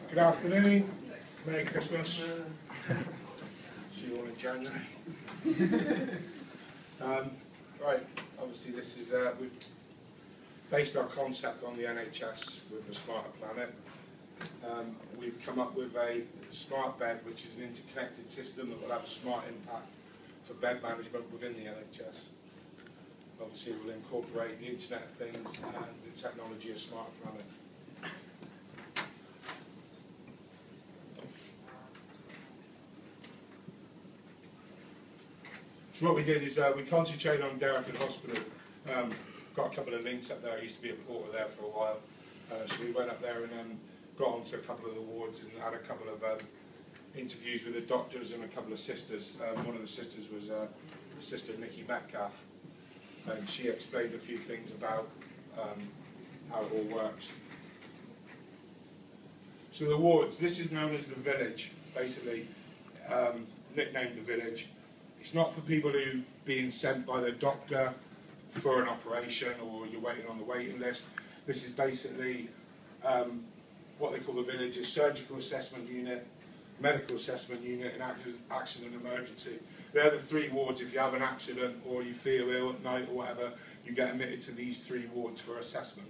Good afternoon. Merry Christmas. See you all in January. Right, obviously this is, we've based our concept on the NHS with the Smarter Planet. We've come up with a smart bed, which is an interconnected system that will have a smart impact for bed management within the NHS. Obviously it will incorporate the Internet of Things and the technology of Smarter Planet. So what we did is we concentrated on Derriford Hospital. Got a couple of links up there. I used to be a porter there for a while. So we went up there and got onto a couple of the wards and had a couple of interviews with the doctors and a couple of sisters. One of the sisters was Sister Nikki Metcalf, and she explained a few things about how it all works. So the wards, this is known as the village, basically, nicknamed the village. It's not for people who've been sent by the doctor for an operation or you're waiting on the waiting list. This is basically what they call the village, is surgical assessment unit, medical assessment unit, and accident emergency. They're the three wards. If you have an accident or you feel ill at night or whatever, you get admitted to these three wards for assessment.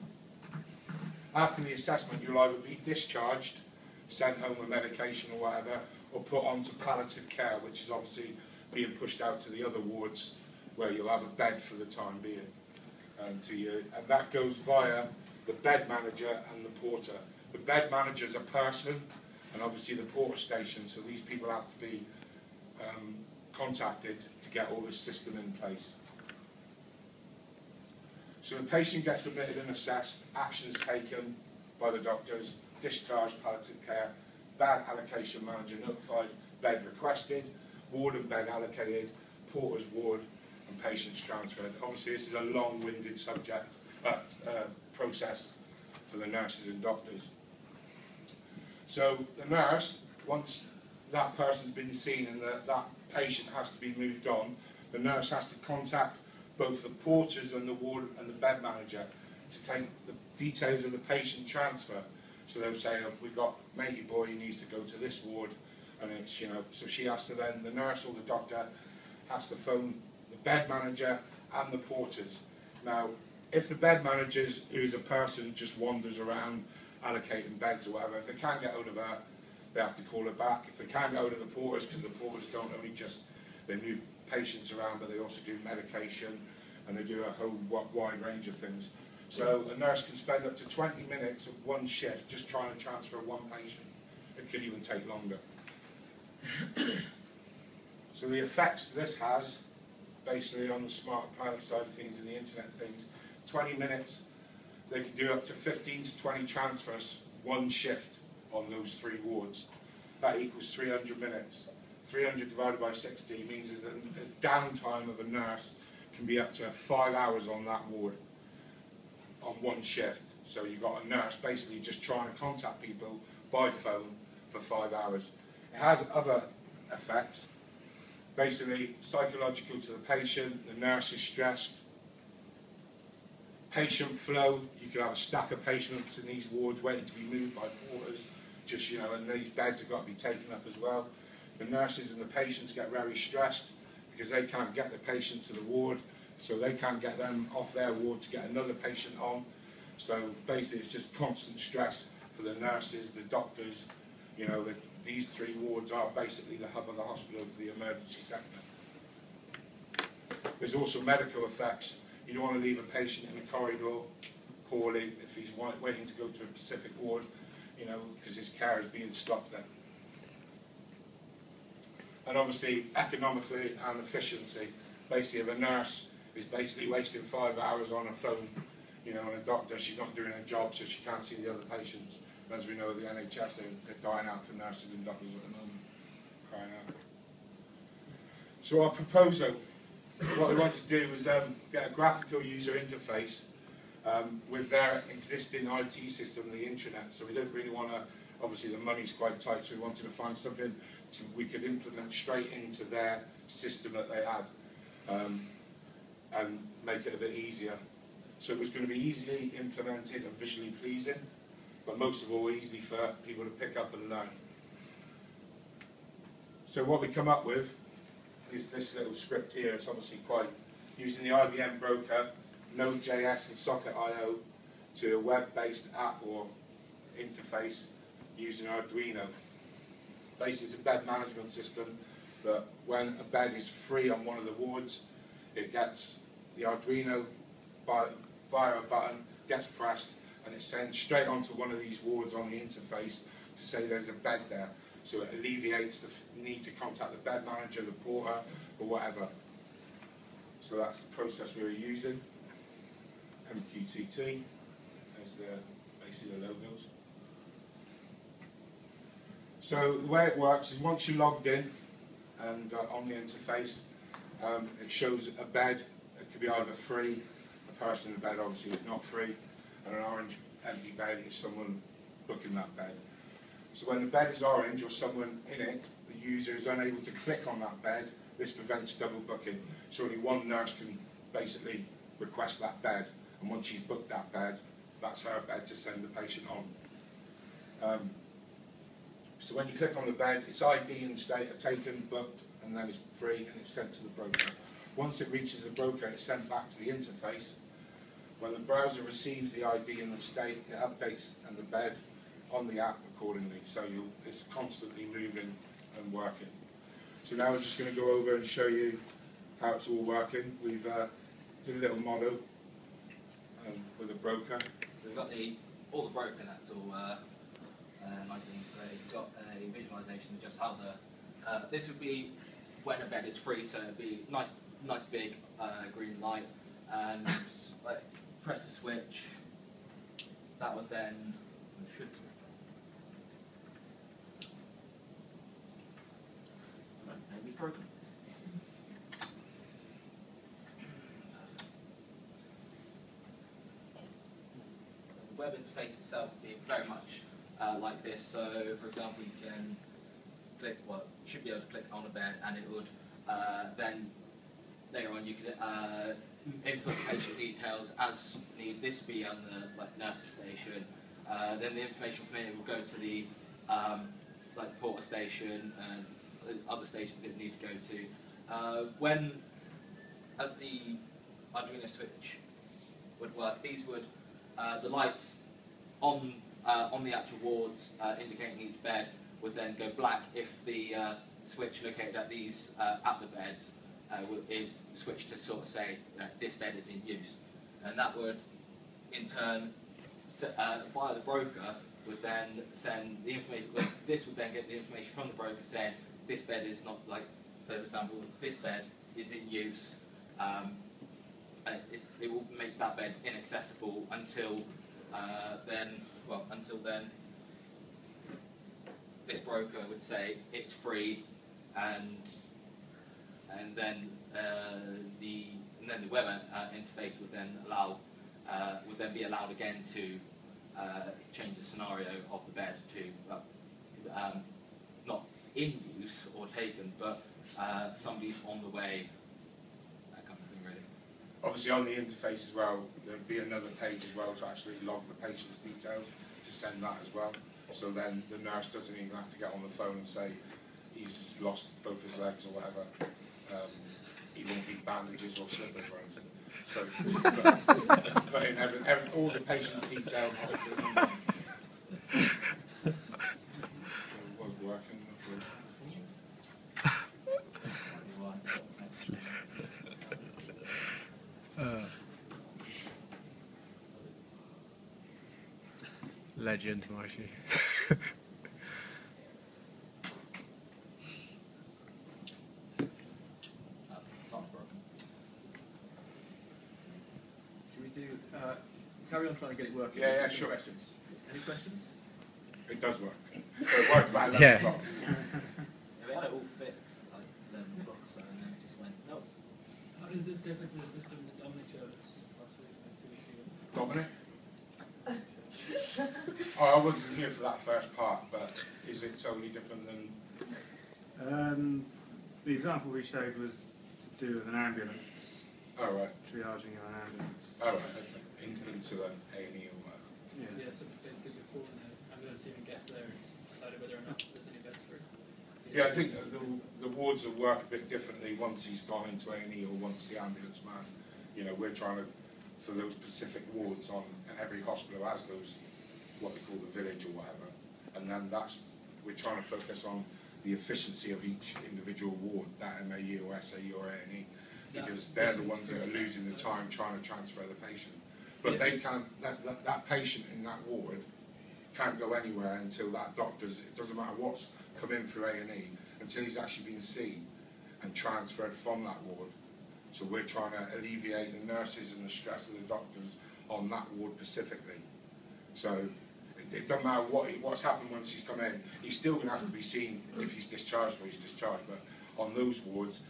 After the assessment, you'll either be discharged, sent home with medication or whatever, or put onto palliative care, which is obviously being pushed out to the other wards where you'll have a bed for the time being. And that goes via the bed manager and the porter. The bed manager is a person, and obviously the porter station, so these people have to be contacted to get all this system in place. So the patient gets admitted and assessed, actions taken by the doctors, discharged, palliative care, bed allocation manager notified, bed requested, ward and bed allocated, porter's ward, and patients transferred. Obviously this is a long-winded subject, process for the nurses and doctors. So the nurse, once that person's been seen and that patient has to be moved on, the nurse has to contact both the porters and the ward and the bed manager to take the details of the patient transfer. So they'll say, oh, we've got matey boy, he needs to go to this ward. And it's, so she has to then, the nurse or the doctor has to phone the bed manager and the porters. Now, if the bed manager, who's a person, just wanders around allocating beds or whatever, if they can't get hold of her, they have to call her back. If they can't get hold of the porters, because the porters don't only just, they move patients around, but they also do medication, and they do a whole wide range of things. So a nurse can spend up to 20 minutes of one shift just trying to transfer one patient. It could even take longer. So the effects this has, basically on the Smart Planet side of things and the Internet of Things, 20 minutes, they can do up to 15 to 20 transfers, one shift on those three wards. That equals 300 minutes. 300 divided by 60 means is that the downtime of a nurse can be up to 5 hours on that ward, on one shift. So you've got a nurse basically just trying to contact people by phone for 5 hours. It has other effects, basically psychological to the patient, the nurse is stressed, patient flow, you can have a stack of patients in these wards waiting to be moved by porters, just, and these beds have got to be taken up as well. The nurses and the patients get very stressed because they can't get the patient to the ward, so they can't get them off their ward to get another patient on. So basically it's just constant stress for the nurses, the doctors, these three wards are basically the hub of the hospital for the emergency sector. There's also medical effects. You don't want to leave a patient in a corridor poorly if he's waiting to go to a specific ward, because his care is being stopped there. And obviously economically and efficiency. Basically if a nurse is basically wasting 5 hours on a phone, and a doctor, she's not doing her job, so she can't see the other patients. As we know, the NHS, they're dying out for nurses and doctors at the moment, crying out. So our proposal, what we want to do is get a graphical user interface with their existing IT system, the intranet. So we don't really want to, obviously the money's quite tight, so we wanted to find something we could implement straight into their system that they had and make it a bit easier. So it was going to be easily implemented and visually pleasing, but most of all easy for people to pick up and learn. So what we come up with is this little script here. It's obviously quite, using the IBM broker, Node.js and Socket.io to a web-based app or interface using Arduino. Basically it's a bed management system, but when a bed is free on one of the wards, it gets the Arduino via a button, gets pressed, and it sends straight onto one of these wards on the interface to say there's a bed there. So it alleviates the need to contact the bed manager, the porter, or whatever. So that's the process we were using. MQTT, as basically the logos. So the way it works is once you're logged in and on the interface, it shows a bed. It could be either free, a person in the bed obviously is not free, and an orange empty bed is someone booking that bed. So when the bed is orange or someone in it, the user is unable to click on that bed. This prevents double booking. So only one nurse can basically request that bed, and once she's booked that bed, that's her bed to send the patient on. So when you click on the bed, its ID and state are taken, booked, and then it's free, and it's sent to the broker. Once it reaches the broker, it's sent back to the interface. When the browser receives the ID and the state, it updates and the bed on the app accordingly. So it's constantly moving and working. So now we're just going to go over and show you how it's all working. We've did a little model with a broker. So we've got all the broker, that's all nicely integrated. We've got a visualization of just how this would be when a bed is free, so it'd be nice big green light, and like press the switch. That would then maybe broken. The web interface itself would be very much like this. So, for example, you can click, well, you should be able to click on a bed, and it would then later on you could input patient details as needed. This would be on the nurse's station. Then the information from here will go to the porter station and other stations it need to go to. As the Arduino switch would work, these would the lights on the actual wards indicating each bed would then go black if the switch located at these at the beds is switched to sort of say that this bed is in use, and that would in turn via the broker would then send the information. This would then get the information from the broker saying this bed is not like, so for example, this bed is in use, and it will make that bed inaccessible until then this broker would say it's free, and then the web interface would then be allowed again to change the scenario of the bed to not in use or taken, but somebody's on the way, that kind of thing, really. Obviously on the interface as well, there'd be another page as well to actually log the patient's details, to send that as well. So then the nurse doesn't even have to get on the phone and say he's lost both his legs or whatever. He won't need bandages or slippers or anything. So put in all the patient's details, hospital number. It was working. Legend, Marshy. Should we do carry on trying to get it working? Yeah, sure. Questions? Any questions? It does work. It worked about 11 Yeah. o'clock. We had it all fixed like 11 o'clock, so and then it just went nope. How is this different to the system that Dominic showed us last week? Like 2 weeks ago? Dominic? Oh, I wasn't here for that first part, but is it totally different than... The example we showed was to do with an ambulance, Oh, right. triaging of an ambulance. Oh, right. Okay. Into an A&E or whatever. Yeah. Yeah, so basically before and Yeah, I think the wards will work a bit differently once he's gone into A&E or once the ambulance man. You know, we're trying to, for those specific wards on, and every hospital has those, what they call the village or whatever. And then we're trying to focus on the efficiency of each individual ward, that MAE or SAE or A&E, because they're the ones that are losing the time trying to transfer the patient. But they can't, that patient in that ward can't go anywhere until that doctor's, it doesn't matter what's come in through A&E, until he's actually been seen and transferred from that ward. So we're trying to alleviate the nurses and the stress of the doctors on that ward specifically. So it doesn't matter what's happened once he's come in, he's still going to have to be seen if he's discharged or he's discharged. But on those wards,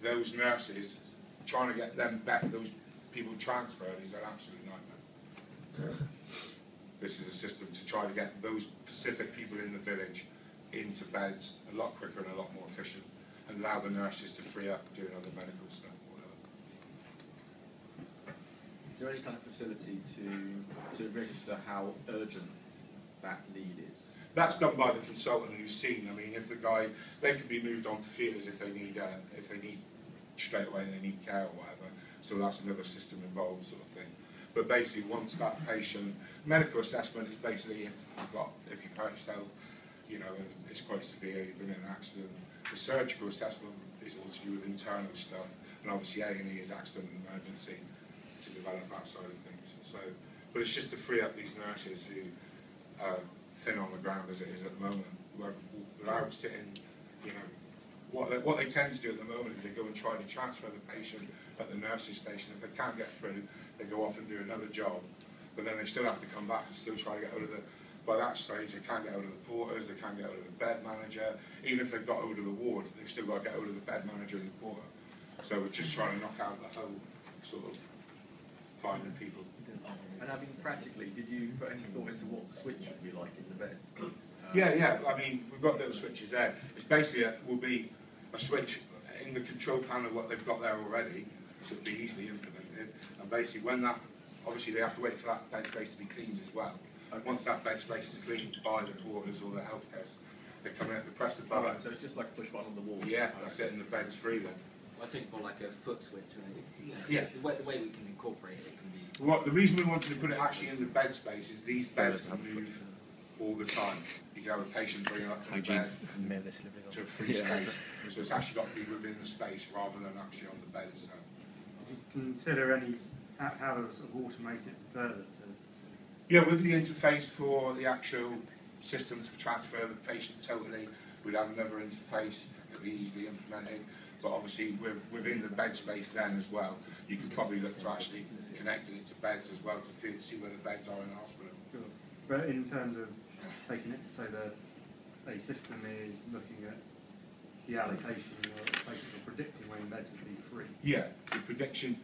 those nurses, trying to get them back, those people transferred, is an absolute nightmare. This is a system to try to get those specific people in the village into beds a lot quicker and a lot more efficient, and allow the nurses to free up doing other medical stuff or whatever. Is there any kind of facility to register how urgent that need is? That's done by the consultant who's seen. I mean, if the guy, they can be moved on to theatres if they need straight away and they need care or whatever. So that's another system involved sort of thing. But basically, once that patient, medical assessment is basically if you've hurt yourself, you know, and it's quite severe, you've been in an accident. The surgical assessment is all to do with internal stuff, and obviously A&E is accident and emergency to develop that side of things. So, but it's just to free up these nurses who are thin on the ground as it is at the moment, without sitting, you know, what they tend to do at the moment is they go and try to transfer the patient at the nurse's station. If they can't get through, they go off and do another job, but then they still have to come back and still try to get out of the. By that stage, they can't get out of the porters, they can't get out of the bed manager. Even if they've got out of the ward, they've still got to get out of the bed manager and the porter. So we're just trying to knock out the whole sort of finding people. And I mean, practically, did you put any thought into what the switch would be like in the bed? Yeah. I mean, we've got little switches there. It's basically will be a switch in the control panel, what they've got there already, so it'll be easily implemented. And basically, when that, obviously, they have to wait for that bed space to be cleaned as well. Okay. Once that bed space is cleaned by the porters or the healthcare, they come in, they press the button. Right, so it's just like a push button on the wall. Yeah, that's it, and the bed's free then. I think more like a foot switch, right? Yeah. The way we can incorporate it can be. Well, the reason we wanted to put it actually in the bed space is these beds can move all the time. You can have a patient bring it up to the bed to a free space. So it's actually got to be within the space rather than actually on the bed itself. Did you consider how to sort of automate it further to Yeah, with the interface for the actual system to transfer the patient totally, we'd have another interface that we easily implemented. But obviously, within the bed space then as well, you could probably look to actually connecting it to beds as well to see where the beds are in the hospital. Sure. But in terms of taking it, so a system is looking at the allocation or basically predicting when beds would be free. Yeah, the prediction,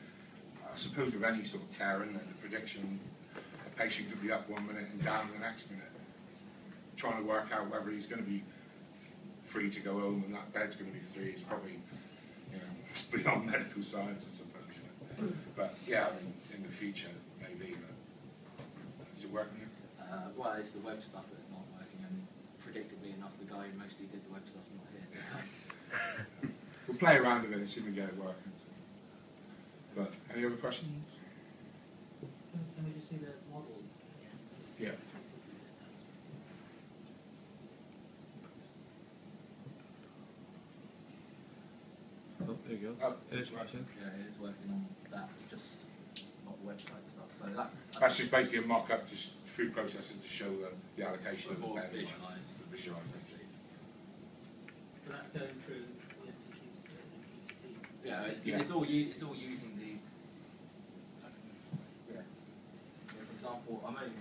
I suppose with any sort of care, isn't it? The prediction, a patient could be up 1 minute and down the next minute, trying to work out whether he's going to be free to go home and that bed's going to be free. It's probably, you know, it's beyond medical science, I suppose. But yeah, I mean, in the future, maybe. But is it working? Well, it's the web stuff that's not working, and predictably enough, the guy who mostly did the web stuff's not here. So. We'll play around with it and see if we get it working. But any other questions? Can we just see the model? Yeah. Oh, there you go. Oh, It is working. Yeah, it is working on that, just not the website stuff. So That's just basically a mock-up to through processing to show the allocation of the more bed. visualise. Visualisation. But that's going through the MTQs. Yeah, Yeah. it's all using the. Yeah. For example, I'm only.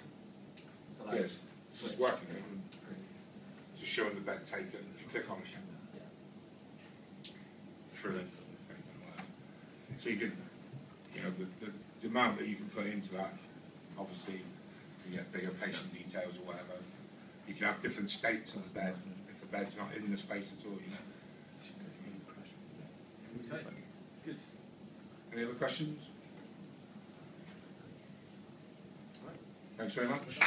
So like, Yes, this is working. Just showing the bed taken. If you click on it, through it. So you can, you know, the amount that you can put into that, obviously, you get bigger patient details or whatever. You can have different states on the bed if the bed's not in the space at all, you know. Okay, good. Any other questions? Thanks very much.